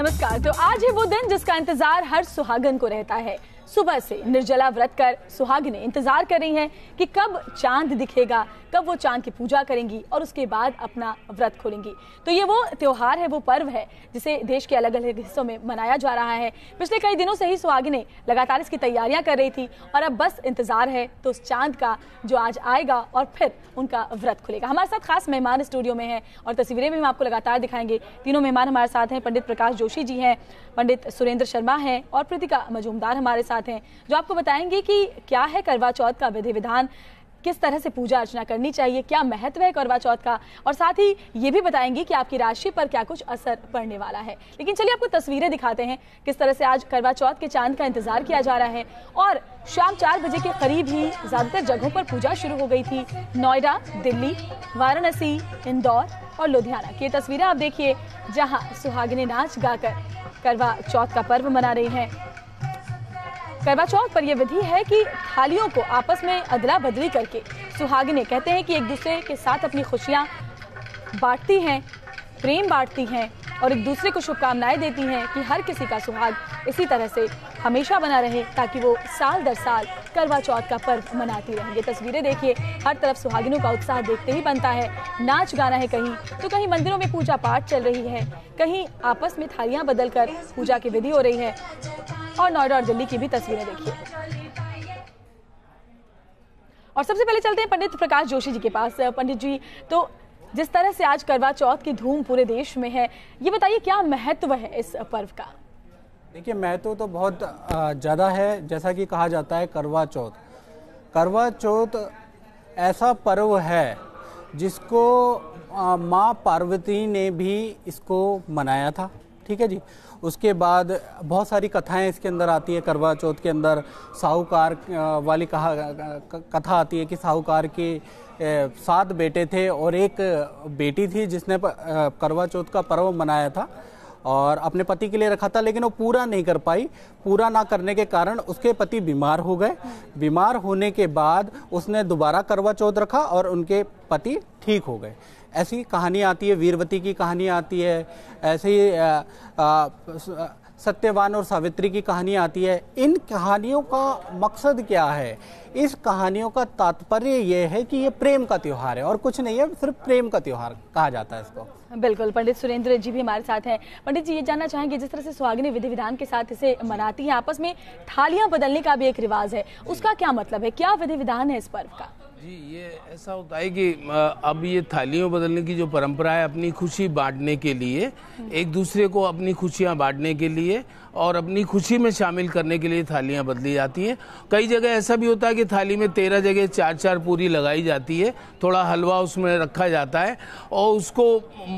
नमस्कार। तो आज है वो दिन जिसका इंतजार हर सुहागन को रहता है। सुबह से निर्जला व्रत कर सुहागिनें इंतजार कर रही हैं कि कब चांद दिखेगा, कब वो चांद की पूजा करेंगी और उसके बाद अपना व्रत खोलेंगी। तो ये वो त्योहार है, वो पर्व है जिसे देश के अलग अलग हिस्सों में मनाया जा रहा है। पिछले कई दिनों से ही सुहागिनें लगातार इसकी तैयारियां कर रही थी और अब बस इंतजार है तो उस चांद का जो आज आएगा और फिर उनका व्रत खुलेगा। हमारे साथ खास मेहमान स्टूडियो में हैं और तस्वीरें भी हम आपको लगातार दिखाएंगे। तीनों मेहमान हमारे साथ हैं। पंडित प्रकाश जोशी जी हैं, पंडित सुरेंद्र शर्मा हैं और प्रीतिका मजूमदार हमारे साथ हैं, जो आपको बताएंगे कि क्या है करवा चौथ का विधि विधान, किस तरह से पूजा अर्चना करनी चाहिए, क्या महत्व है करवा चौथ का, और साथ ही ये भी बताएंगे कि आपकी राशि पर क्या कुछ असर पड़ने वाला है। लेकिन चलिए आपको तस्वीरें दिखाते हैं किस तरह से आज करवा चौथ के चांद का इंतजार किया जा रहा है। और शाम 4 बजे के करीब ही ज्यादातर जगहों पर पूजा शुरू हो गई थी। नोएडा, दिल्ली, वाराणसी, इंदौर और लुधियाना की तस्वीरें आप देखिए, जहाँ सुहागिनें नाच गाकर करवा चौथ का पर्व मना रही हैं। करवा चौथ पर यह विधि है कि थालियों को आपस में अदला बदली करके सुहागिनें कहते हैं कि एक दूसरे के साथ अपनी खुशियां बांटती हैं, प्रेम बांटती हैं और एक दूसरे को शुभकामनाएं देती हैं कि हर किसी का सुहाग इसी तरह से हमेशा बना रहे, ताकि वो साल दर साल करवा चौथ का पर्व मनाती रहें। ये तस्वीरें देखिए, हर तरफ सुहागिनों का उत्साह देखते ही बनता है। नाच गाना है कहीं तो कहीं मंदिरों में पूजा पाठ चल रही है, कहीं आपस में थालियां बदलकर पूजा की विधि हो रही है। और नोएडा और दिल्ली की भी तस्वीरें देखिए। और सबसे पहले चलते हैं पंडित प्रकाश जोशी जी के पास। पंडित जी, तो जिस तरह से आज करवा चौथ की धूम पूरे देश में है, ये बताइए क्या महत्व है इस पर्व का? देखिए, महत्व तो बहुत ज़्यादा है। जैसा कि कहा जाता है करवा चौथ ऐसा पर्व है जिसको माँ पार्वती ने भी इसको मनाया था, ठीक है जी। उसके बाद बहुत सारी कथाएं इसके अंदर आती है। करवा चौथ के अंदर साहूकार वाली कथा आती है कि साहूकार के 7 बेटे थे और एक बेटी थी जिसने करवा चौथ का पर्व मनाया था और अपने पति के लिए रखा था, लेकिन वो पूरा नहीं कर पाई। पूरा ना करने के कारण उसके पति बीमार हो गए। बीमार होने के बाद उसने दोबारा करवा चौथ रखा और उनके पति ठीक हो गए। ऐसी कहानी आती है, वीरवती की कहानी आती है, ऐसे ही सत्यवान और सावित्री की कहानी आती है। इन कहानियों का मकसद क्या है? इस कहानियों का तात्पर्य यह है कि ये प्रेम का त्योहार है और कुछ नहीं है, सिर्फ प्रेम का त्योहार कहा जाता है इसको। बिल्कुल। पंडित सुरेंद्र जी भी हमारे साथ हैं। पंडित जी, ये जानना चाहेंगे, जिस तरह से सुहागिनें विधि विधान के साथ इसे मनाती हैं, आपस में थालियां बदलने का भी एक रिवाज है, उसका क्या मतलब है, क्या विधि विधान है इस पर्व का? जी, ये ऐसा होता है कि अब ये थालियों बदलने की जो परंपरा है, अपनी खुशी बांटने के लिए, एक दूसरे को अपनी खुशियां बांटने के लिए और अपनी खुशी में शामिल करने के लिए थालियां बदली जाती हैं। कई जगह ऐसा भी होता है कि थाली में 13 जगह 4-4 पूरी लगाई जाती है, थोड़ा हलवा उसमें रखा जाता है और उसको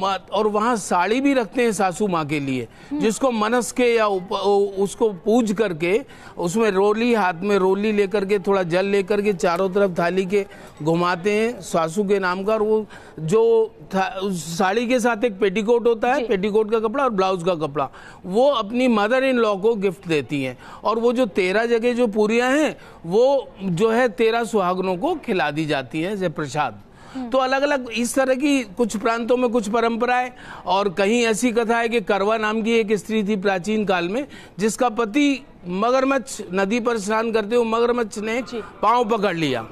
और वहाँ साड़ी भी रखते हैं सासू माँ के लिए, जिसको मनस के या उसको पूज करके उसमें रोली, हाथ में रोली लेकर के थोड़ा जल लेकर के चारों तरफ थाली के घुमाते हैं सासू के नाम का। और वो जो साड़ी के साथ एक पेटीकोट होता है, पेटीकोट का कपड़ा और ब्लाउज का कपड़ा, वो अपनी मदर इन लॉ को गिफ्ट देती हैं। और वो जो 13 जगह जो पूरियां हैं वो जो है 13 सुहागनों को खिला दी जाती हैं जैसे प्रसाद। तो अलग अलग इस तरह की कुछ प्रांतों में कुछ परंपराएं, और कहीं ऐसी कथा है कि करवा नाम की एक स्त्री थी प्राचीन काल में, जिसका पति मगरमच्छ नदी पर स्नान करते हुए मगरमच्छ ने पांव पकड़ लिया।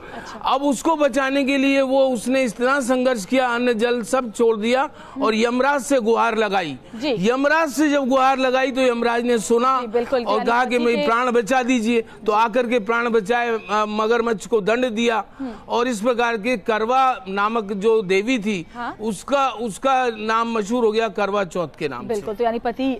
अब उसको बचाने के लिए उसने इतना संघर्ष किया, अन्न जल सब छोड़ दिया और यमराज से गुहार लगाई। यमराज से जब गुहार लगाई तो यमराज ने सुना और कहा कि मेरी प्राण बचा दीजिए। तो आकर के प्राण बचाए, मगरमच्छ को दंड दिया। और इस प्रकार के करवा नामक जो देवी थी, उसका नाम मशहूर हो गया करवा चौथ के नाम से। बिल्कुल। तो यानी पति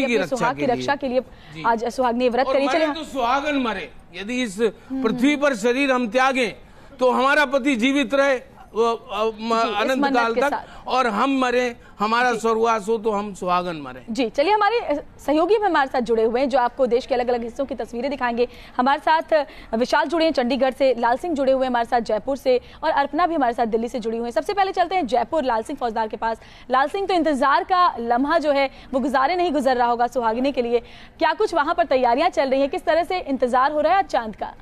की रक्षा के लिए आज सुहागने व्रत करी। चले तो सुहागन मरे, यदि इस पृथ्वी पर शरीर हम त्यागें तो हमारा पति जीवित रहे अनंत काल तक, और हम मरे, हमारा स्वर्गवास हो तो हम सुहागन मरे। जी, चलिए हमारे सहयोगी भी हमारे साथ जुड़े हुए हैं, जो आपको देश के अलग अलग हिस्सों की तस्वीरें दिखाएंगे। हमारे साथ विशाल जुड़े हैं चंडीगढ़ से, लाल सिंह जुड़े हुए हैं हमारे साथ जयपुर से, और अर्पना भी हमारे साथ दिल्ली से जुड़ी हुई है। सबसे पहले चलते हैं जयपुर, लाल सिंह फौजदार के पास। लाल सिंह, तो इंतजार का लम्हा जो है वो गुजारे नहीं गुजर रहा होगा सुहागिनी के लिए, क्या कुछ वहां पर तैयारियां चल रही है, किस तरह से इंतजार हो रहा है आज चांद का?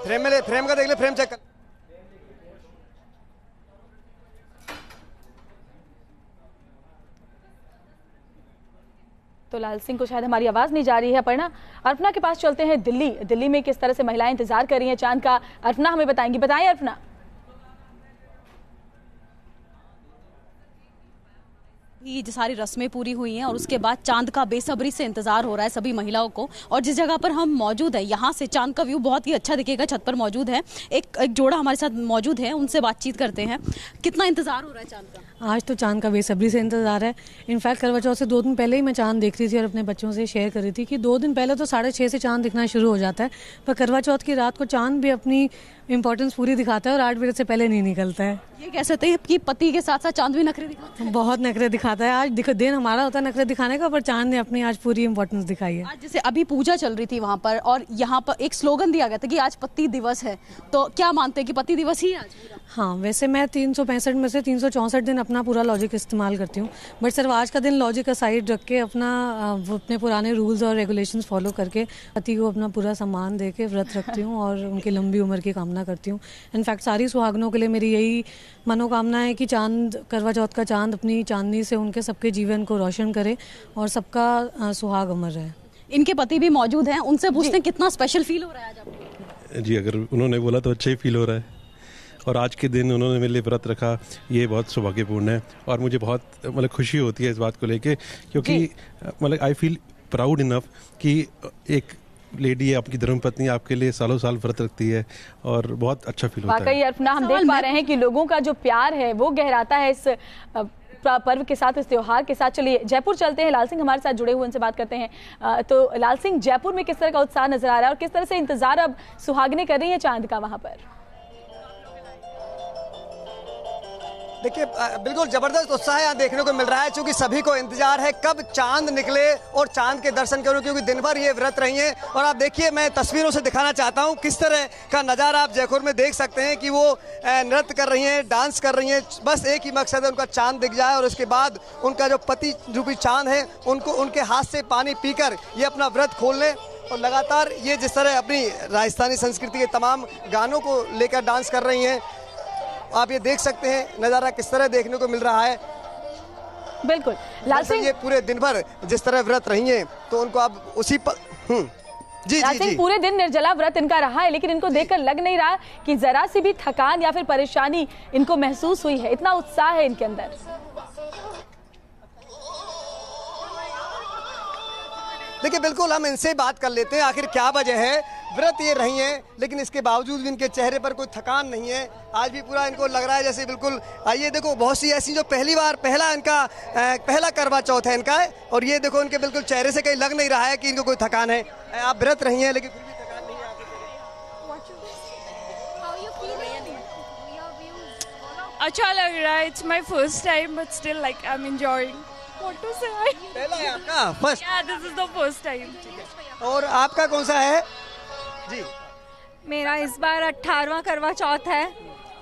फ्रेम का देख ले, फ्रेम चेक कर। तो लाल सिंह को शायद हमारी आवाज नहीं जा रही है। अपर्णा, अर्पणा के पास चलते हैं। दिल्ली में किस तरह से महिलाएं इंतजार कर रही हैं चांद का, अर्पणा हमें बताएंगी। बताएं अर्पणा। ये सारी रस्में पूरी हुई हैं और उसके बाद चांद का बेसब्री से इंतजार हो रहा है सभी महिलाओं को। और जिस जगह पर हम मौजूद हैं यहाँ से चांद का व्यू बहुत ही अच्छा दिखेगा। छत पर मौजूद है एक जोड़ा हमारे साथ मौजूद है, उनसे बातचीत करते हैं। कितना इंतजार हो रहा है चांद का? आज तो चांद का बेसब्री से इंतजार है। इनफैक्ट करवा चौथ से 2 दिन पहले ही मैं चांद देख रही थी और अपने बच्चों से शेयर कर रही थी कि 2 दिन पहले तो 6:30 से चांद दिखना शुरू हो जाता है, पर करवा चौथ की रात को चांद भी अपनी इंपॉर्टेंस पूरी दिखाता है और 8 बजे से पहले नहीं निकलता है। ये कह सकते हैं कि पति के साथ साथ चांद भी नखरे दिखाता है। बहुत नखरे दिखाता है। आज दिन हमारा होता है नखरे दिखाने का, पर चांद ने अपनी आज पूरी इंपॉर्टेंस दिखाई है। आज जैसे अभी पूजा चल रही थी वहाँ पर और यहाँ पर एक स्लोगन दिया गया था कि आज पति दिवस है, तो क्या मानते हैं कि पति दिवस ही है आज? हाँ, वैसे मैं 365 में से 364 दिन अपना पूरा लॉजिक इस्तेमाल करती हूँ, बट सिर्फ आज का दिन लॉजिक का साइड रख के अपने पुराने रूल्स और रेगुलेशंस फॉलो करके पति को अपना पूरा सम्मान दे के व्रत रखती हूँ और उनकी लंबी उम्र की कामना करती हूँ। इनफैक्ट सारी सुहागनों के लिए मेरी यही मनोकामना है कि चांद, करवा चौथ का चांद अपनी चांदनी से उनके सबके जीवन को रोशन करे और सबका सुहाग अमर रहे। इनके पति भी मौजूद हैं, उनसे पूछते हैं कितना स्पेशल फील हो रहा है आज आपको? जी, अगर उन्होंने बोला तो अच्छा ही फील हो रहा है और आज के दिन उन्होंने मेरे लिए व्रत रखा, ये बहुत सौभाग्यपूर्ण है और मुझे बहुत खुशी होती है इस बात को लेके, क्योंकि आई फील प्राउड इनफ कि एक लेडी है, आपकी धर्मपत्नी आपके लिए सालों साल व्रत रखती है और बहुत अच्छा फील होता है। वाकई अर्पणा, हम देख पा रहे हैं कि लोगों का जो प्यार है वो गहराता है इस पर्व के साथ, इस त्योहार के साथ। चलिए जयपुर चलते हैं, लाल सिंह हमारे साथ जुड़े हुए, उनसे बात करते हैं। तो लाल सिंह, जयपुर में किस तरह का उत्साह नजर आ रहा है और किस तरह से इंतजार अब सुहागनें कर रही हैं चांद का वहां पर? देखिए, बिल्कुल जबरदस्त उत्साह यहाँ देखने को मिल रहा है, क्योंकि सभी को इंतजार है कब चांद निकले और चांद के दर्शन करूं, क्योंकि दिन भर ये व्रत रही हैं। और आप देखिए, मैं तस्वीरों से दिखाना चाहता हूं किस तरह का नज़ारा आप जयपुर में देख सकते हैं कि वो नृत्य कर रही हैं, डांस कर रही हैं। बस एक ही मकसद है, उनका चांद दिख जाए और उसके बाद उनका जो पति रूपी चांद है उनको उनके हाथ से पानी पीकर ये अपना व्रत खोल लें। और लगातार ये जिस तरह अपनी राजस्थानी संस्कृति के तमाम गानों को लेकर डांस कर रही हैं, आप ये देख सकते हैं नज़ारा किस तरह देखने को मिल रहा है। बिल्कुल लाल सिंह, ये पूरे दिन भर जिस तरह व्रत रही हैं तो उनको अब उसी जी लाल सिंह, पूरे दिन निर्जला व्रत इनका रहा है, लेकिन इनको देखकर लग नहीं रहा कि जरा सी भी थकान या फिर परेशानी इनको महसूस हुई है। इतना उत्साह है इनके अंदर। देखिए, बिल्कुल हम इनसे बात कर लेते हैं, आखिर क्या वजह है। व्रत ये रही हैं लेकिन इसके बावजूद भी इनके चेहरे पर कोई थकान नहीं है। आज भी पूरा इनको लग रहा है जैसे बिल्कुल, आइए देखो, बहुत सी ऐसी जो पहला करवा चौथ है इनका, और ये देखो इनके बिल्कुल चेहरे से कहीं लग नहीं रहा है कि इनको कोई थकान है। आप व्रत रही हैं लेकिन फिर भी थकान नहीं है आपको? अच्छा लग रहा है। It's my first time but still like I am enjoying. What to say? पहला है आपका फर्स्ट? या this is the first time. और आपका कौन सा है जी? मेरा इस बार 18वां करवा चौथ है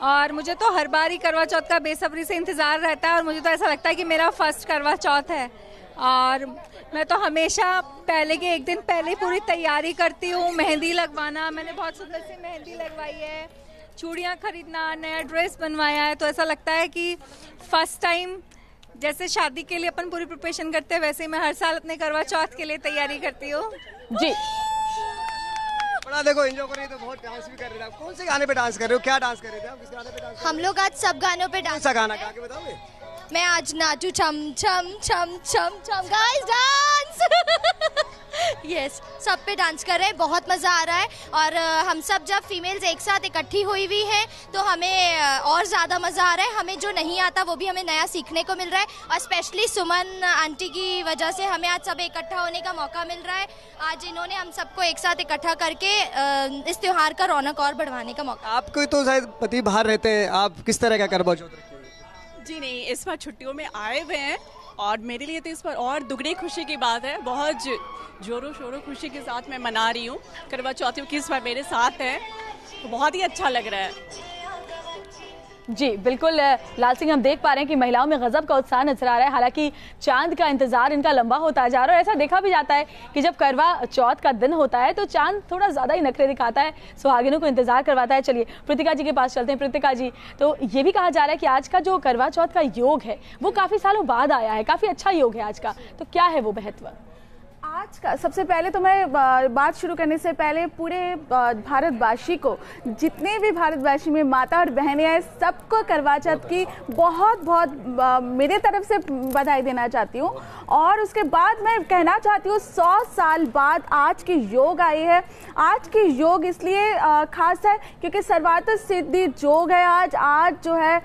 और मुझे तो हर बार ही करवा चौथ का बेसब्री से इंतजार रहता है और मुझे तो ऐसा लगता है कि मेरा फर्स्ट करवा चौथ है। और मैं तो हमेशा पहले के एक दिन पहले पूरी तैयारी करती हूँ। मेहंदी लगवाना, मैंने बहुत सुंदर सी मेहंदी लगवाई है, चूड़ियाँ खरीदना, नया ड्रेस बनवाया है, तो ऐसा लगता है कि फर्स्ट टाइम जैसे शादी के लिए अपन पूरी प्रिपरेशन करते हैं वैसे मैं हर साल अपने करवा चौथ के लिए तैयारी करती हूँ। जी, बड़ा देखो एंजॉय कर रही है, तो बहुत डांस भी कर रहे थे। आप कौन से गाने पे डांस कर रहे हो? क्या डांस कर रहे थे आप? किस गाने पे डांस? हम लोग आज सब गानों पे डांस। सा गाना गा के बताओगे? मैं आज नाचू छम छम छम छम छम, गाइस डांस। यस, सब पे डांस कर रहे हैं, बहुत मजा आ रहा है। और हम सब जब फीमेल्स एक साथ इकट्ठी हुई हुई हैं तो हमें और ज्यादा मजा आ रहा है। हमें जो नहीं आता वो भी हमें नया सीखने को मिल रहा है और स्पेशली सुमन आंटी की वजह से हमें आज सब इकट्ठा होने का मौका मिल रहा है। आज इन्होंने हम सबको एक साथ इकट्ठा करके इस त्योहार का रौनक और बढ़वाने का मौका। आपको तो शायद पति बाहर रहते हैं, आप किस तरह का करवा चौथ रखते हैं? जी नहीं, इस बार छुट्टियों में आए हुए हैं और मेरे लिए तो इस पर और दुगनी खुशी की बात है। बहुत जोरों शोरों खुशी के साथ मैं मना रही हूँ करवा चौथ, क्योंकि इस बार मेरे साथ है, तो बहुत ही अच्छा लग रहा है। जी बिल्कुल लाल सिंह, हम देख पा रहे हैं कि महिलाओं में गजब का उत्साह नजर आ रहा है। हालांकि चांद का इंतजार इनका लंबा होता जा रहा है और ऐसा देखा भी जाता है कि जब करवा चौथ का दिन होता है तो चांद थोड़ा ज्यादा ही नखरे दिखाता है, सुहागिनों को इंतजार करवाता है। चलिए प्रीतिका जी के पास चलते हैं। प्रीतिका जी, तो ये भी कहा जा रहा है कि आज का जो करवा चौथ का योग है वो काफी सालों बाद आया है, काफी अच्छा योग है आज का, तो क्या है वो महत्व? आज का सबसे पहले तो मैं बात शुरू करने से पहले पूरे भारतवासी को, जितने भी भारतवासी में माता और बहनें हैं, सबको करवा चौथ की बहुत बहुत मेरे तरफ से बधाई देना चाहती हूँ। और उसके बाद मैं कहना चाहती हूँ 100 साल बाद आज की योग आई है। आज की योग इसलिए खास है क्योंकि सर्वार्थ सिद्धि योग है। आज जो है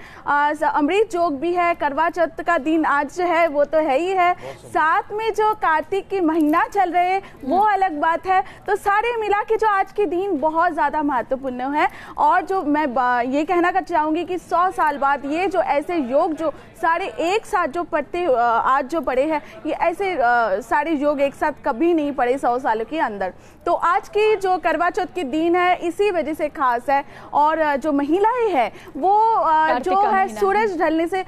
अमृत योग भी है। करवा चौथ का दिन आज जो है वो तो है ही है, साथ में जो कार्तिक की महीना चल रहे हैं वो अलग बात है। तो सारे मिला के जो आज के दिन बहुत ज़्यादा महत्वपूर्ण है। और जो मैं ये कहना चाहूँगी कि 100 साल बाद ये जो ऐसे योग जो सारे एक साथ जो पढ़ते आज जो पढ़े हैं, ये ऐसे सारे योग एक साथ कभी नहीं पढ़े 100 सालों के अंदर। तो आज की जो करवा चौथ की दिन है इसी वजह से खास है। और जो महिलाएं हैं वो जो है सूरज ढलने से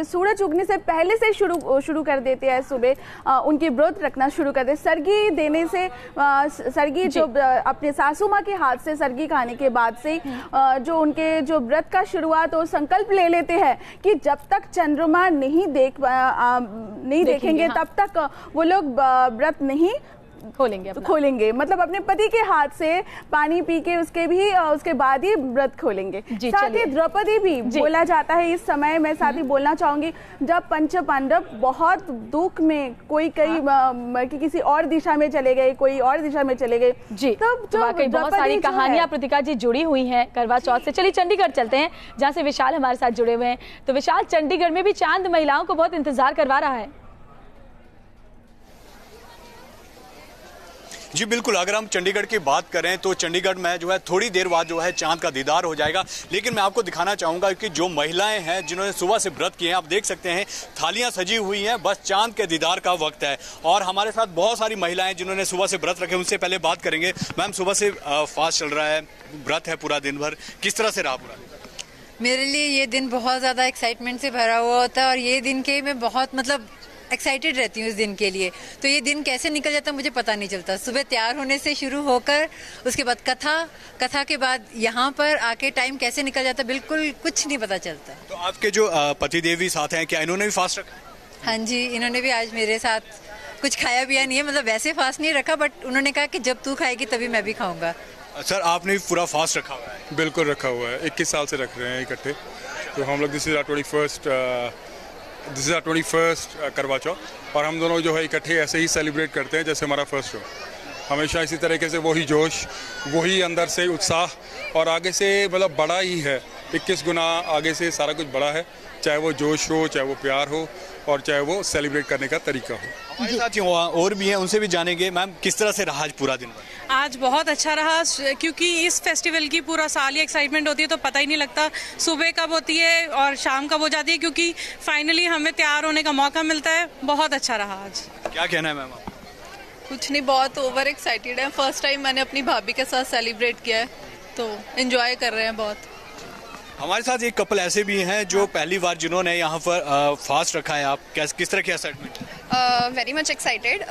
सूरज उगने से पहले से शुरू कर देते हैं। सुबह उनकी व्रत रखना शुरू कर दे। सरगी देने से सरगी जो अपने सासू माँ के हाथ से सरगी खाने के बाद से जो उनके जो व्रत का शुरुआत वो संकल्प ले लेते हैं कि जब तक चंद्रमा नहीं देखेंगे तब तक वो लोग व्रत नहीं खोलेंगे। मतलब अपने पति के हाथ से पानी पी के उसके बाद ही व्रत खोलेंगे। साथ ही द्रौपदी भी बोला जाता है इस समय। मैं साथ ही बोलना चाहूंगी जब पंच पांडव बहुत दुख में कोई किसी और दिशा में चले गए, कोई और दिशा में चले गए जी। तब तो बहुत सारी कहानियां प्रतिका जी जुड़ी हुई हैं करवा चौथ से। चलिए चंडीगढ़ चलते हैं जहाँ से विशाल हमारे साथ जुड़े हुए हैं। तो विशाल, चंडीगढ़ में भी चांद महिलाओं को बहुत इंतजार करवा रहा है। जी बिल्कुल, अगर हम चंडीगढ़ की बात करें तो चंडीगढ़ में जो है थोड़ी देर बाद जो है चांद का दीदार हो जाएगा। लेकिन मैं आपको दिखाना चाहूंगा कि जो महिलाएं हैं जिन्होंने सुबह से व्रत किए हैं, आप देख सकते हैं थालियां सजी हुई हैं, बस चांद के दीदार का वक्त है। और हमारे साथ बहुत सारी महिलाएं जिन्होंने सुबह से व्रत रखे, उनसे पहले बात करेंगे। मैम, सुबह से फास्ट चल रहा है, व्रत है पूरा दिन भर, किस तरह से रहा पूरा दिन? मेरे लिए ये दिन बहुत ज़्यादा एक्साइटमेंट से भरा हुआ होता है और ये दिन के मैं बहुत एक्साइटेड रहती हूँ इस दिन के लिए। तो ये दिन कैसे निकल जाता है मुझे पता नहीं चलता। सुबह तैयार होने से शुरू होकर उसके बाद कथा के बाद यहाँ पर आके टाइम कैसे निकल जाता है बिल्कुल कुछ नहीं पता चलता। तो आपके जो पतिदेव भी साथ हैं, क्या इन्होंने भी फास्ट रखा? हाँ जी, इन्होंने भी आज मेरे साथ कुछ खाया पिया नहीं है। मतलब वैसे फास्ट नहीं रखा, बट उन्होंने कहा कि जब तू खाएगी तभी मैं भी खाऊंगा। सर, आपने भी पूरा फास्ट रखा हुआ है? बिल्कुल रखा हुआ है, 21 साल से रख रहे हैं इकट्ठे। तो हम लोग दिस इज आवर 21st करवा चौथ और हम दोनों जो है इकट्ठे ऐसे ही सेलिब्रेट करते हैं जैसे हमारा फर्स्ट हो। हमेशा इसी तरीके से वही जोश, वही अंदर से उत्साह और आगे से मतलब बड़ा ही है, 21 गुना आगे से सारा कुछ बड़ा है, चाहे वो जोश हो, चाहे वो प्यार हो और चाहे वो सेलिब्रेट करने का तरीका हो। हमारे साथ और भी हैं, उनसे भी जानेंगे। मैम, किस तरह से रहा आज पूरा दिन? आज बहुत अच्छा रहा क्योंकि इस फेस्टिवल की पूरा साल ही एक्साइटमेंट होती है, तो पता ही नहीं लगता सुबह कब होती है और शाम कब हो जाती है, क्योंकि फाइनली हमें तैयार होने का मौका मिलता है। बहुत अच्छा रहा आज। क्या कहना है मैम? कुछ नहीं, बहुत ओवर एक्साइटेड है। फर्स्ट टाइम मैंने अपनी भाभी के साथ सेलिब्रेट किया है, तो एंजॉय कर रहे हैं बहुत। हमारे साथ एक कपल ऐसे भी हैं जो पहली बार जिन्होंने यहाँ पर फास्ट रखा है। आप किस तरह की excitement? Very much excited.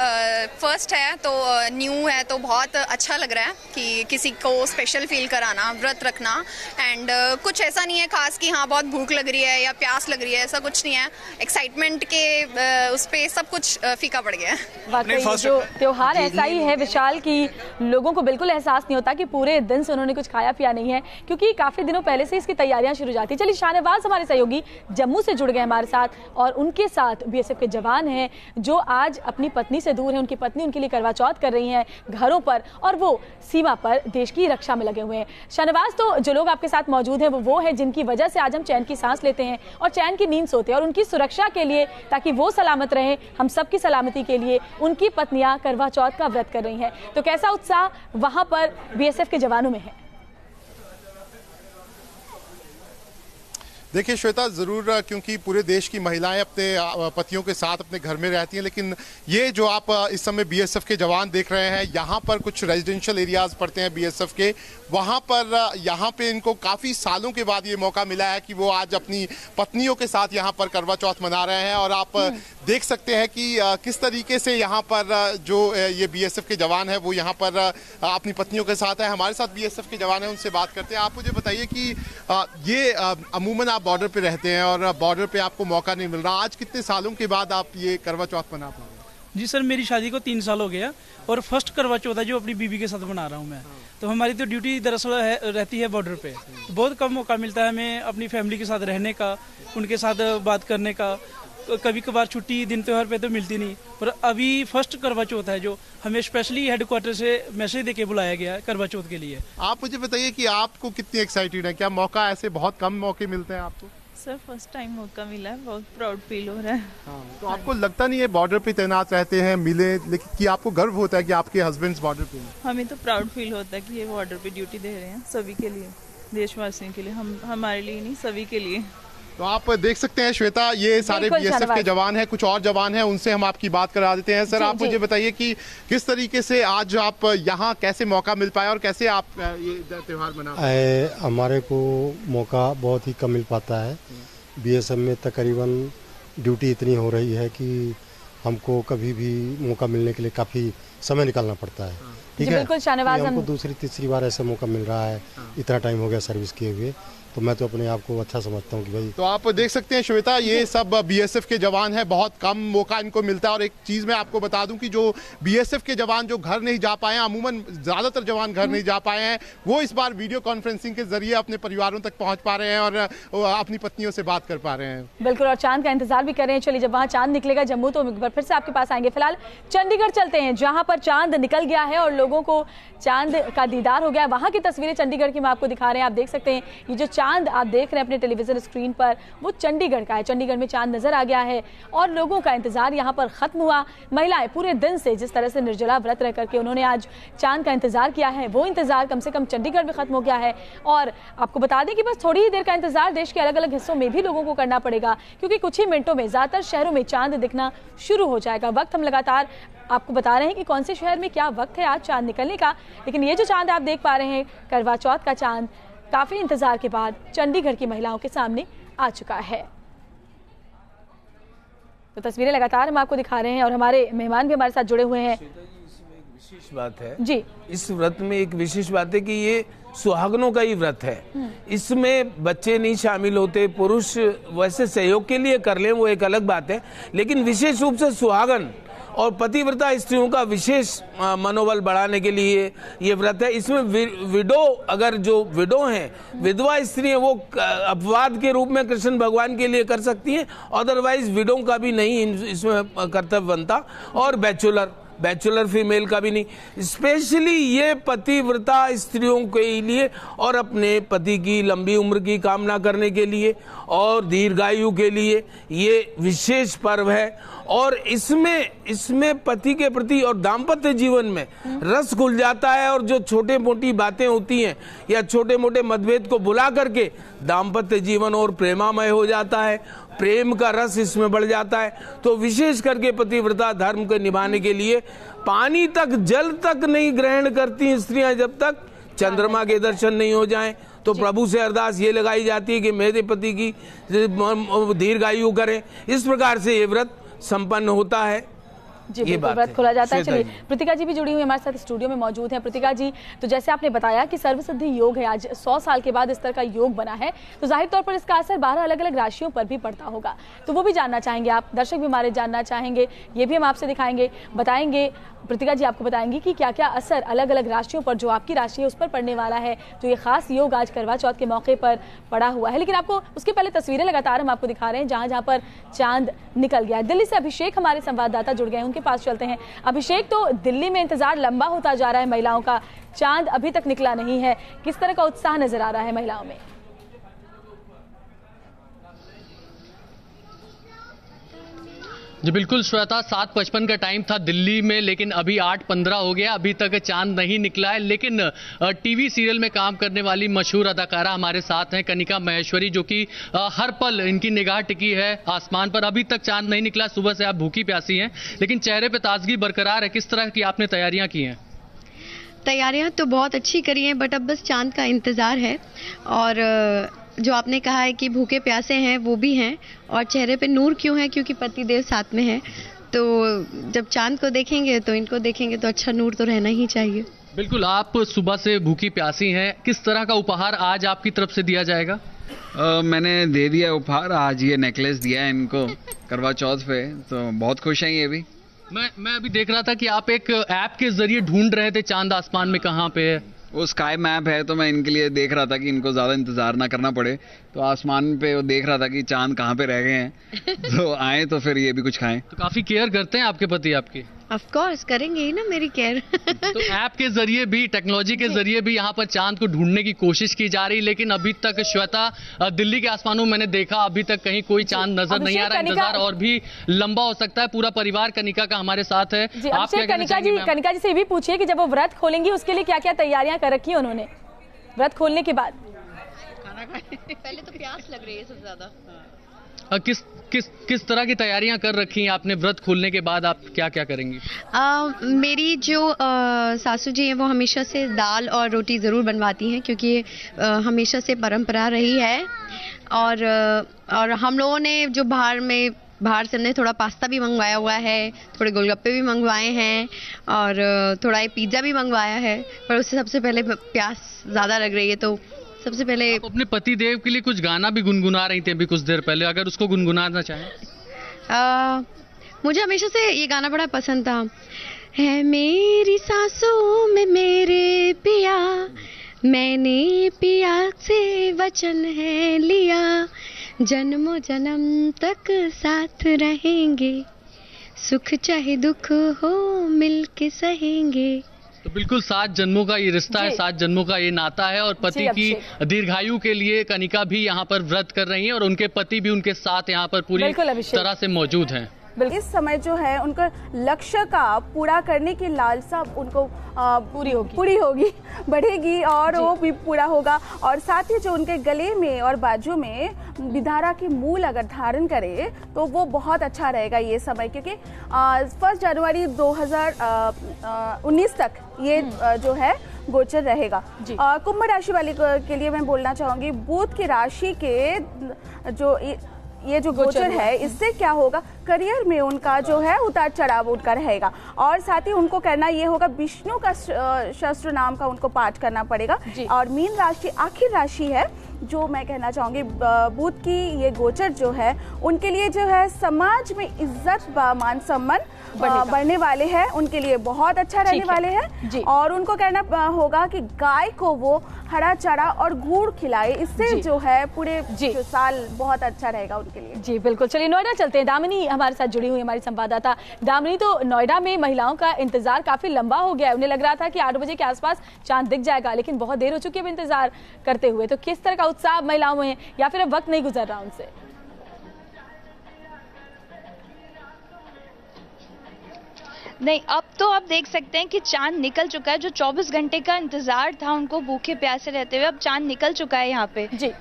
First है तो न्यू है तो बहुत अच्छा लग रहा है कि किसी को स्पेशल फील कराना, व्रत रखना। एंड कुछ ऐसा नहीं है खास कि हाँ बहुत भूख लग रही है या प्यास लग रही है, ऐसा कुछ नहीं है। एक्साइटमेंट के उस पर सब कुछ फीका पड़ गया है। वाकई जो त्योहार ऐसा ही है विशाल की लोगों को बिल्कुल एहसास नहीं होता कि पूरे दिन से उन्होंने कुछ खाया पिया नहीं है, क्योंकि काफी दिनों पहले से इसकी तैयारियां शुरू जाती। चलिए, शाहनवाज हमारे सहयोगी जम्मू से जुड़ गए हमारे साथ और उनके साथ बीएसएफ के जवान हैं जो आज अपनी पत्नी से दूर है। उनकी पत्नी उनके लिए करवा चौथ कर रही हैं घरों पर और वो सीमा पर देश की रक्षा में लगे हुए हैं। शाहनवाज, तो जो लोग आपके साथ मौजूद हैं वो हैं जिनकी वजह से आज हम चैन की सांस लेते हैं और चैन की नींद सोते हैं, और उनकी सुरक्षा के लिए, ताकि वो सलामत रहें, हम सबकी सलामती के लिए उनकी पत्नियां करवा चौथ का व्रत कर रही हैं। तो कैसा उत्साह वहां पर बीएसएफ के जवानों में है? देखिए श्वेता, ज़रूर, क्योंकि पूरे देश की महिलाएं अपने पतियों के साथ अपने घर में रहती हैं, लेकिन ये जो आप इस समय बीएसएफ के जवान देख रहे हैं, यहाँ पर कुछ रेजिडेंशियल एरियाज पड़ते हैं बीएसएफ के, वहाँ पर यहाँ पे इनको काफ़ी सालों के बाद ये मौका मिला है कि वो आज अपनी पत्नियों के साथ यहाँ पर करवा चौथ मना रहे हैं। और आप देख सकते हैं कि किस तरीके से यहाँ पर जो ये बीएसएफ के जवान हैं वो यहाँ पर अपनी पत्नियों के साथ हैं। हमारे साथ बीएसएफ के जवान हैं, उनसे बात करते हैं। आप मुझे बताइए कि ये अमूमन आप बॉर्डर पे रहते हैं और बॉर्डर पे आपको मौका नहीं मिल रहा, आज कितने सालों के बाद आप ये करवा चौथ मना पा रहे हैं? जी सर, मेरी शादी को 3 साल हो गया और फर्स्ट करवा चौथ है जो अपनी बीवी के साथ मना रहा हूँ मैं। तो हमारी तो ड्यूटी दरअसल रहती है बॉर्डर पे, तो बहुत कम मौका मिलता है हमें अपनी फैमिली के साथ रहने का, उनके साथ बात करने का। कभी कभार छुट्टी दिन त्योहार पे तो मिलती नहीं, पर अभी फर्स्ट करवा चौथ है जो हमें स्पेशली हेडक्वार्टर से मैसेज देके बुलाया गया है करवा चौथ के लिए। आप मुझे बताइए कि आपको कितनी एक्साइटेड है, क्या मौका ऐसे बहुत कम मौके मिलते हैं आपको? सर फर्स्ट टाइम मौका मिला है, बहुत प्राउड फील हो रहा है। तो आपको लगता नहीं है बॉर्डर पे तैनात रहते हैं मिले, लेकिन कि आपको गर्व होता है कि आपके हस्बैंड बॉर्डर पे हैं? हमें तो प्राउड फील होता है कि ये बॉर्डर पे ड्यूटी दे रहे हैं सभी के लिए, देशवासियों के लिए, हमारे लिए नहीं सभी के लिए। तो आप देख सकते हैं श्वेता, ये सारे बीएसएफ के जवान हैं, कुछ और जवान हैं, उनसे हम आपकी बात करा देते हैं। सर आप मुझे बताइए कि किस तरीके से आज आप यहाँ कैसे मौका मिल पाया और कैसे आप ये त्योहार मना? हमारे को मौका बहुत ही कम मिल पाता है। बीएसएफ में तकरीबन ड्यूटी इतनी हो रही है कि हमको कभी भी मौका मिलने के लिए काफ़ी समय निकालना पड़ता है। ठीक है, बिल्कुल शाहनवाज, हमको दूसरी तीसरी बार ऐसा मौका मिल रहा है, इतना टाइम हो गया सर्विस किए हुए, तो मैं तो अपने आप को अच्छा समझता हूँ कि भाई। तो आप देख सकते हैं श्वेता, ये सब बीएसएफ के जवान हैं, बहुत कम मौका इनको मिलता है। और एक चीज़ मैं आपको बता दूं कि जो बीएसएफ के जवान जो घर नहीं जा पाए हैं, अमूमन ज़्यादातर जवान घर नहीं जा पाए हैं, वो इस बार वीडियो कॉन्फ्रेंसिंग के जरिए अपने परिवारों तक पहुँच पा रहे हैं और अपनी पत्नियों से बात कर पा रहे हैं। बिल्कुल, और चांद का इंतजार भी कर रहे हैं। चलिए, जब वहाँ चांद निकलेगा जम्मू तो फिर से आपके पास आएंगे। फिलहाल चंडीगढ़ चलते हैं, जहाँ पर चांद निकल गया है और लोगों को चांद का दीदार हो गया। वहाँ की तस्वीरें चंडीगढ़ की मैं आपको दिखा रहे हैं। आप देख सकते हैं ये जो चांद आप देख रहे हैं अपने टेलीविजन स्क्रीन पर, वो चंडीगढ़ का है। चंडीगढ़ में चांद नजर आ गया है और लोगों का इंतजार यहाँ पर खत्म हुआ। महिलाएं पूरे दिन से जिस तरह से निर्जला व्रत रह करके उन्होंने आज चांद का इंतजार किया है, वो इंतजार कम से कम चंडीगढ़ में खत्म हो गया है। और आपको बता दें कि बस थोड़ी ही देर का इंतजार देश के अलग अलग हिस्सों में भी लोगों को करना पड़ेगा, क्योंकि कुछ ही मिनटों में ज्यादातर शहरों में चांद दिखना शुरू हो जाएगा। वक्त हम लगातार आपको बता रहे हैं कि कौन से शहर में क्या वक्त है आज चांद निकलने का, लेकिन ये जो चांद आप देख पा रहे हैं, करवा चौथ का चांद, काफी इंतजार के बाद चंडीगढ़ की महिलाओं के सामने आ चुका है। तो तस्वीरें लगातार हम आपको दिखा रहे हैं और हमारे मेहमान भी हमारे साथ जुड़े हुए हैं। विशेष बात है जी, इस व्रत में एक विशेष बात है कि ये सुहागनों का ही व्रत है। इसमें बच्चे नहीं शामिल होते, पुरुष वैसे सहयोग के लिए कर लें वो एक अलग बात है, लेकिन विशेष रूप से सुहागन और पतिव्रता स्त्रियों का विशेष मनोबल बढ़ाने के लिए ये व्रत है। इसमें विडो, अगर जो विडो हैं, विधवा स्त्री हैं, वो अपवाद के रूप में कृष्ण भगवान के लिए कर सकती हैं, अदरवाइज विडो का भी नहीं इसमें कर्तव्य बनता, और बैचलर फीमेल का भी नहीं। स्पेशली ये पतिव्रता स्त्रियों के लिए और अपने पति की लंबी उम्र की कामना करने के लिए और दीर्घायु के लिए ये विशेष पर्व है। और इसमें पति के प्रति और दाम्पत्य जीवन में रस घुल जाता है, और जो छोटे मोटी बातें होती हैं या छोटे मोटे मतभेद को भुला करके दाम्पत्य जीवन और प्रेमामय हो जाता है, प्रेम का रस इसमें बढ़ जाता है। तो विशेष करके पतिव्रता धर्म को निभाने के लिए पानी तक, जल तक नहीं ग्रहण करती स्त्रियां जब तक चंद्रमा के दर्शन नहीं हो जाएं। तो प्रभु से अरदास ये लगाई जाती है कि मेरे पति की दीर्घायु करें। इस प्रकार से ये व्रत संपन्न होता है। जी, ये व्रत खोला जाता है। चलिए, प्रतिका जी भी जुड़ी हुई हमारे साथ स्टूडियो में मौजूद हैं। प्रतिका जी, तो जैसे आपने बताया कि सर्वसिद्धि योग है, आज 100 साल के बाद इस तरह का योग बना है, तो जाहिर तौर पर इसका असर 12 अलग अलग राशियों पर भी पड़ता होगा, तो वो भी जानना चाहेंगे आप, दर्शक भी हमारे जानना चाहेंगे, ये भी हम आपसे दिखाएंगे, बताएंगे। प्रतिका जी आपको बताएंगी कि क्या क्या असर अलग अलग राशियों पर, जो आपकी राशि है उस पर पड़ने वाला है, तो ये खास योग आज करवा चौथ के मौके पर पड़ा हुआ है। लेकिन आपको उसके पहले तस्वीरें लगातार हम आपको दिखा रहे हैं जहां जहां पर चांद निकल गया है। दिल्ली से अभिषेक हमारे संवाददाता जुड़ गए हैं, उनके पास चलते हैं। अभिषेक, तो दिल्ली में इंतजार लंबा होता जा रहा है महिलाओं का, चांद अभी तक निकला नहीं है, किस तरह का उत्साह नजर आ रहा है महिलाओं में? जी बिल्कुल श्वेता, 7:55 का टाइम था दिल्ली में, लेकिन अभी 8:15 हो गया, अभी तक चांद नहीं निकला है। लेकिन टीवी सीरियल में काम करने वाली मशहूर अदाकारा हमारे साथ हैं, कनिका महेश्वरी, जो कि हर पल इनकी निगाह टिकी है आसमान पर। अभी तक चांद नहीं निकला, सुबह से आप भूखी प्यासी हैं, लेकिन चेहरे पे ताजगी बरकरार है। किस तरह की आपने तैयारियां की हैं? तैयारियां तो बहुत अच्छी करी हैं, बट अब बस चांद का इंतजार है। और जो आपने कहा है कि भूखे प्यासे हैं, वो भी हैं, और चेहरे पे नूर क्यों है, क्योंकि पतिदेव साथ में है। तो जब चांद को देखेंगे तो इनको देखेंगे तो अच्छा नूर तो रहना ही चाहिए। बिल्कुल, आप सुबह से भूखी प्यासी हैं, किस तरह का उपहार आज आपकी तरफ से दिया जाएगा? मैंने दे दिया उपहार, आज ये नेकलेस दिया है इनको करवा चौथ पे, तो बहुत खुश हैं ये भी। मैं अभी देख रहा था कि आप एक ऐप के जरिए ढूंढ रहे थे चांद आसमान में कहाँ पे है। वो स्काई मैप है, तो मैं इनके लिए देख रहा था कि इनको ज़्यादा इंतज़ार ना करना पड़े, तो आसमान पे वो देख रहा था कि चांद कहाँ पे रह गए हैं तो आए तो फिर ये भी कुछ खाएं। तो काफ़ी केयर करते हैं आपके पति आपकी? ऑफ कोर्स करेंगे ही ना मेरी केयर। तो ऐप के जरिए भी, टेक्नोलॉजी के जरिए भी यहाँ पर चांद को ढूंढने की कोशिश की जा रही, लेकिन अभी तक श्वेता दिल्ली के आसमानों में मैंने देखा अभी तक कहीं कोई चांद नजर नहीं आ रहा। इंतजार और भी लंबा हो सकता है। पूरा परिवार कनिका का हमारे साथ है। आप कनिका जी से भी पूछिए कि जब वो व्रत खोलेंगी उसके लिए क्या क्या तैयारियां कर रखी है उन्होंने व्रत खोलने के बाद? पहले तो प्यास लग रही है सबसे ज्यादा। किस तरह की तैयारियां कर रखी हैं आपने? व्रत खोलने के बाद आप क्या क्या करेंगी? मेरी जो सासू जी हैं वो हमेशा से दाल और रोटी ज़रूर बनवाती हैं, क्योंकि हमेशा से परंपरा रही है। और हम लोगों ने जो बाहर से हमने थोड़ा पास्ता भी मंगवाया हुआ है, थोड़े गोलगप्पे भी मंगवाए हैं और थोड़ा पिज़्ज़ा भी मंगवाया है, पर उससे सबसे पहले प्यास ज़्यादा लग रही है, तो सबसे पहले अपने पति देव के लिए कुछ गाना भी गुनगुना रही थी अभी कुछ देर पहले, अगर उसको गुनगुनाना चाहें। मुझे हमेशा से ये गाना बड़ा पसंद था। है मेरी सांसों में मेरे पिया, मैंने पिया से वचन है लिया, जन्मों जन्म तक साथ रहेंगे, सुख चाहे दुख हो मिल के सहेंगे। तो बिल्कुल 7 जन्मों का ये रिश्ता है, 7 जन्मों का ये नाता है और पति की दीर्घायु के लिए कनिका भी यहाँ पर व्रत कर रही हैं और उनके पति भी उनके साथ यहाँ पर पूरी तरह से मौजूद हैं। इस समय जो है उनका लक्ष्य का पूरा करने की लालसा उनको पूरी होगी, बढ़ेगी और वो भी पूरा होगा। और साथ ही जो उनके गले में और बाजू में विधारा की मूल अगर धारण करे तो वो बहुत अच्छा रहेगा ये समय, क्योंकि 1 जनवरी 2019 तक ये जो है गोचर रहेगा। कुंभ राशि वाले के लिए मैं बोलना चाहूंगी, बुध की राशि के जो ये जो गोचर है इससे क्या होगा, करियर में उनका जो है उतार चढ़ाव उनका रहेगा। और साथ ही उनको करना ये होगा, विष्णु का शस्त्र नाम का उनको पाठ करना पड़ेगा। और मीन राशि आखिर राशि है जो मैं कहना चाहूंगी, बुध की ये गोचर जो है उनके लिए जो है समाज में इज्जत मान सम्मान बढ़ने वाले हैं, उनके लिए बहुत अच्छा रहने वाले हैं। और उनको कहना होगा कि गाय को वो हरा चारा और गुड़ खिलाए, इससे जो है पूरे जो साल बहुत अच्छा रहेगा उनके लिए। जी बिल्कुल। चलिए नोएडा चलते हैं। दामिनी हमारे साथ जुड़ी हुई हमारी संवाददाता। दामिनी, तो नोएडा में महिलाओं का इंतजार काफी लंबा हो गया है। उन्हें लग रहा था कि 8 बजे के आसपास चांद दिख जाएगा, लेकिन बहुत देर हो चुकी है इंतजार करते हुए। तो किस तरह का उत्साह महिलाओं में, या फिर अब वक्त नहीं गुजर रहा उनसे? नहीं, अब तो आप देख सकते हैं कि चांद निकल चुका है। जो 24 घंटे का इंतजार था उनको भूखे प्यासे रहते हुए, अब चांद निकल चुका है यहाँ पे। जी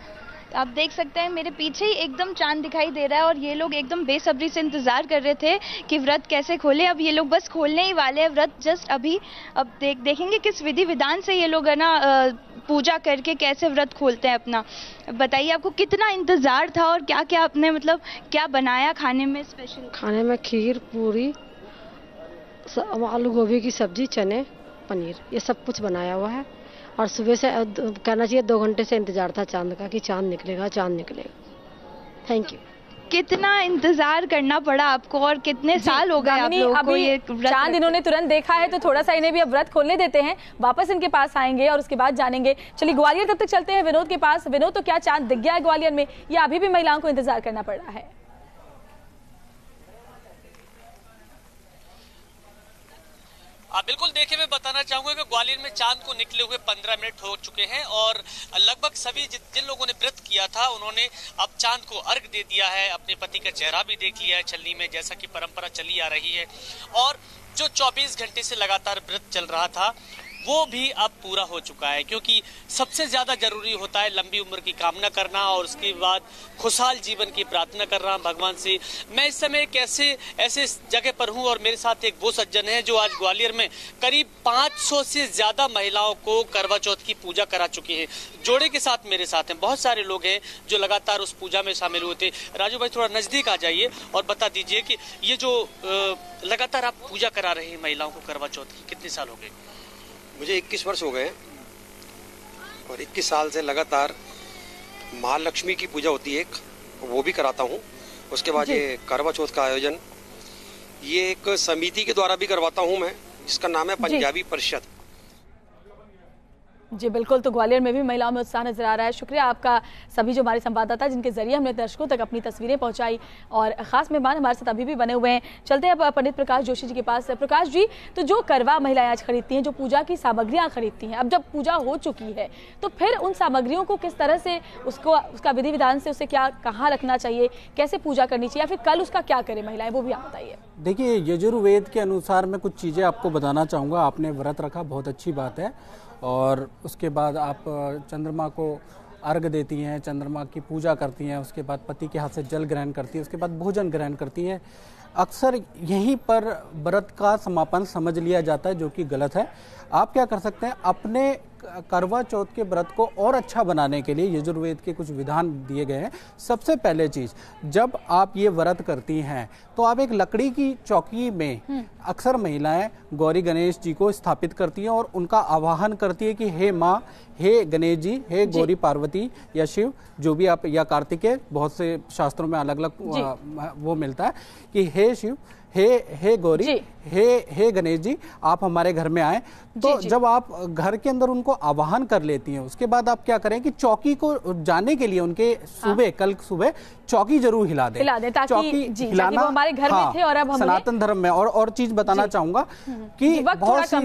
आप देख सकते हैं मेरे पीछे ही एकदम चांद दिखाई दे रहा है और ये लोग एकदम बेसब्री से इंतजार कर रहे थे कि व्रत कैसे खोले। अब ये लोग बस खोलने ही वाले हैं व्रत जस्ट अभी। अब देखेंगे किस विधि विधान से ये लोग है ना पूजा करके कैसे व्रत खोलते हैं अपना। बताइए आपको कितना इंतजार था और क्या क्या आपने मतलब क्या बनाया खाने में स्पेशल? खाने में खीर, पूरी, आलू गोभी की सब्जी, चने, पनीर, ये सब कुछ बनाया हुआ है। और सुबह से कहना चाहिए 2 घंटे से इंतजार था चांद का कि चांद निकलेगा, चांद निकलेगा। Thank you. कितना इंतजार करना पड़ा आपको और कितने साल हो गए आप लोगों को ये चांद इन्होंने तुरंत देखा है, तो थोड़ा सा इन्हें भी अब व्रत खोलने देते हैं। वापस इनके पास आएंगे और उसके बाद जानेंगे। चलिए ग्वालियर तब तक चलते हैं विनोद के पास। विनोद, तो क्या चांद दिख गया है ग्वालियर में या अभी भी महिलाओं को इंतजार करना पड़ रहा है? बिल्कुल, देखिए मैं बताना चाहूंगा कि ग्वालियर में चांद को निकले हुए 15 मिनट हो चुके हैं और लगभग सभी जिन लोगों ने व्रत किया था उन्होंने अब चांद को अर्घ दे दिया है। अपने पति का चेहरा भी देख लिया है छलनी में, जैसा कि परंपरा चली आ रही है। और जो 24 घंटे से लगातार व्रत चल रहा था वो भी अब पूरा हो चुका है, क्योंकि सबसे ज्यादा जरूरी होता है लंबी उम्र की कामना करना और उसके बाद खुशहाल जीवन की प्रार्थना करना भगवान से। मैं इस समय एक ऐसे जगह पर हूं और मेरे साथ एक वो सज्जन है जो आज ग्वालियर में करीब 500 से ज्यादा महिलाओं को करवा चौथ की पूजा करा चुके हैं। जोड़े के साथ मेरे साथ हैं बहुत सारे लोग हैं जो लगातार उस पूजा में शामिल हुए थे। राजू भाई थोड़ा नजदीक आ जाइए और बता दीजिए कि ये जो लगातार आप पूजा करा रहे हैं महिलाओं को करवा चौथ की, कितने साल हो गए? मुझे 21 वर्ष हो गए और 21 साल से लगातार महालक्ष्मी की पूजा होती है एक, वो भी कराता हूँ। उसके बाद ये करवा चौथ का आयोजन ये एक समिति के द्वारा भी करवाता हूँ मैं, जिसका नाम है पंजाबी परिषद। जी बिल्कुल, तो ग्वालियर में भी महिलाओं में उत्साह नजर आ रहा है। शुक्रिया आपका सभी जो हमारे संवाददाता जिनके जरिए हमने दर्शकों तक अपनी तस्वीरें पहुंचाई, और खास मेहमान हमारे साथ अभी भी बने हुए हैं। चलते हैं अब पंडित प्रकाश जोशी जी के पास। प्रकाश जी, तो जो करवा महिलाएं आज खरीदती हैं, जो पूजा की सामग्रियां खरीदती हैं, अब जब पूजा हो चुकी है तो फिर उन सामग्रियों को किस तरह से उसका विधि विधान से उसे कहाँ रखना चाहिए, कैसे पूजा करनी चाहिए, या फिर कल उसका क्या करें महिलाएं, वो भी आप बताइए। देखिए, यजुर्वेद के अनुसार मैं कुछ चीज़ें आपको बताना चाहूँगा। आपने व्रत रखा, बहुत अच्छी बात है, और उसके बाद आप चंद्रमा को अर्घ देती हैं, चंद्रमा की पूजा करती हैं, उसके बाद पति के हाथ से जल ग्रहण करती हैं, उसके बाद भोजन ग्रहण करती हैं। अक्सर यहीं पर व्रत का समापन समझ लिया जाता है, जो कि गलत है। आप क्या कर सकते हैं, अपने करवा चौथ के व्रत को और अच्छा बनाने के लिए यजुर्वेद के कुछ विधान दिए गए हैं। सबसे पहले चीज, जब आप ये व्रत करती हैं तो आप एक लकड़ी की चौकी में अक्सर महिलाएं गौरी गणेश जी को स्थापित करती हैं और उनका आवाहन करती है कि हे माँ, हे गणेश जी, हे गौरी पार्वती या शिव, जो भी आप, या बहुत से शास्त्रों में अलग अलग वो मिलता है कि हे शिव, हे गौरी, हे गणेश जी, आप हमारे घर में आए। तो जब आप घर के अंदर उनको आवाहन कर लेती हैं, उसके बाद आप क्या करें कि चौकी को जाने के लिए उनके कल सुबह चौकी जरूर हिला दें, चौकी हिलाना वो हमारे घर में थे और अब सनातन धर्म में। और चीज बताना चाहूंगा कि बहुत सी,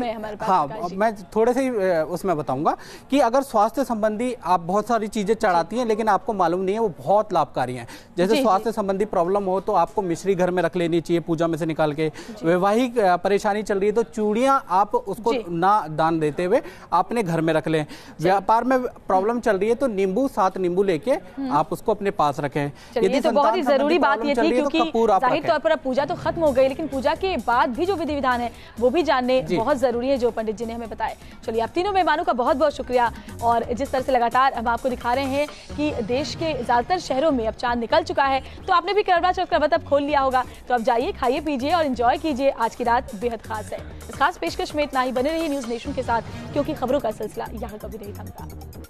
मैं थोड़े से उसमें बताऊंगा कि अगर स्वास्थ्य संबंधी आप बहुत सारी चीजें चढ़ाती हैं लेकिन आपको मालूम नहीं है वो बहुत लाभकारी हैं। जैसे स्वास्थ्य संबंधी प्रॉब्लम हो तो आपको मिश्री घर में रख लेनी चाहिए पूजा में से निकाल के। वैवाहिक परेशानी चल रही है तो चूड़ियां आप उसको ना दान देते हुए अपने घर में रख लें। व्यापार में प्रॉब्लम चल रही है तो नींबू, 7 नींबू लेके आप उसको अपने पास रखें। ये तो बहुत ही जरूरी बात ये थी, क्योंकि जाहिर तौर पर पूजा तो खत्म हो गई, लेकिन पूजा के बाद भी जो विधि विधान है वो भी जानने बहुत जरूरी है, जो पंडित जी ने हमें बताया। चलिए, आप तीनों मेहमानों का बहुत बहुत शुक्रिया। और जिस तरह से लगातार हम आपको दिखा रहे हैं कि देश के ज्यादातर शहरों में अब चांद निकल चुका है, तो आपने भी करवा चौथ का व्रत अब खोल लिया होगा, तो अब जाइए, खाइए, पीजिए और एंजॉय कीजिए। आज की रात बेहद खास है। इस खास पेशकश में इतना ही। बने रहिए न्यूज नेशन के साथ, क्योंकि खबरों का सिलसिला यहाँ कभी नहीं थमता।